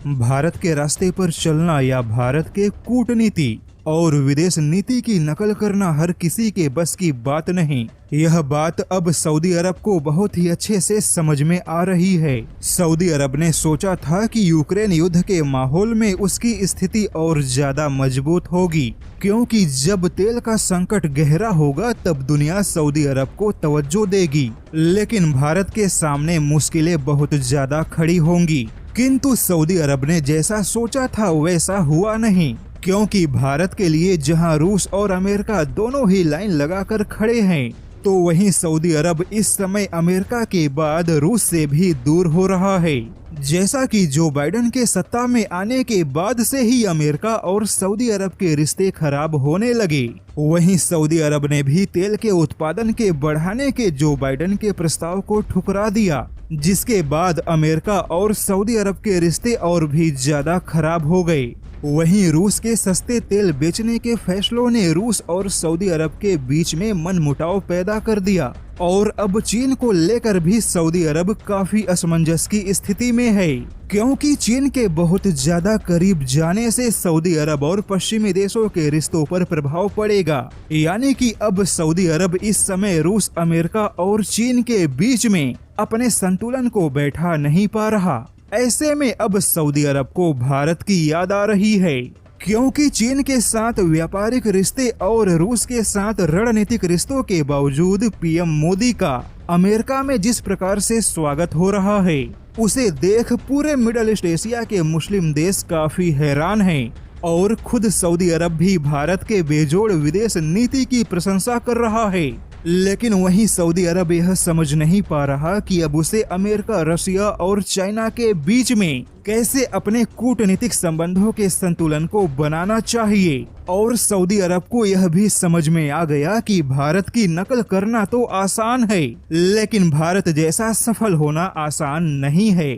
भारत के रास्ते पर चलना या भारत के कूटनीति और विदेश नीति की नकल करना हर किसी के बस की बात नहीं। यह बात अब सऊदी अरब को बहुत ही अच्छे से समझ में आ रही है। सऊदी अरब ने सोचा था कि यूक्रेन युद्ध के माहौल में उसकी स्थिति और ज्यादा मजबूत होगी, क्योंकि जब तेल का संकट गहरा होगा तब दुनिया सऊदी अरब को तवज्जो देगी। लेकिन भारत के सामने मुश्किलें बहुत ज्यादा खड़ी होंगी। किंतु सऊदी अरब ने जैसा सोचा था वैसा हुआ नहीं, क्योंकि भारत के लिए जहां रूस और अमेरिका दोनों ही लाइन लगाकर खड़े हैं, तो वहीं सऊदी अरब इस समय अमेरिका के बाद रूस से भी दूर हो रहा है। जैसा कि जो बाइडेन के सत्ता में आने के बाद से ही अमेरिका और सऊदी अरब के रिश्ते खराब होने लगे, वहीं सऊदी अरब ने भी तेल के उत्पादन के बढ़ाने के जो बाइडेन के प्रस्ताव को ठुकरा दिया, जिसके बाद अमेरिका और सऊदी अरब के रिश्ते और भी ज्यादा खराब हो गए। वहीं रूस के सस्ते तेल बेचने के फैसलों ने रूस और सऊदी अरब के बीच में मनमुटाव पैदा कर दिया और अब चीन को लेकर भी सऊदी अरब काफी असमंजस की स्थिति में है, क्योंकि चीन के बहुत ज्यादा करीब जाने से सऊदी अरब और पश्चिमी देशों के रिश्तों पर प्रभाव पड़ेगा। यानी कि अब सऊदी अरब इस समय रूस, अमेरिका और चीन के बीच में अपने संतुलन को बैठा नहीं पा रहा। ऐसे में अब सऊदी अरब को भारत की याद आ रही है, क्योंकि चीन के साथ व्यापारिक रिश्ते और रूस के साथ रणनीतिक रिश्तों के बावजूद पीएम मोदी का अमेरिका में जिस प्रकार से स्वागत हो रहा है, उसे देख पूरे मिडिल ईस्ट एशिया के मुस्लिम देश काफी हैरान हैं और खुद सऊदी अरब भी भारत के बेजोड़ विदेश नीति की प्रशंसा कर रहा है। लेकिन वहीं सऊदी अरब यह समझ नहीं पा रहा कि अब उसे अमेरिका, रशिया और चाइना के बीच में कैसे अपने कूटनीतिक संबंधों के संतुलन को बनाना चाहिए। और सऊदी अरब को यह भी समझ में आ गया कि भारत की नकल करना तो आसान है, लेकिन भारत जैसा सफल होना आसान नहीं है।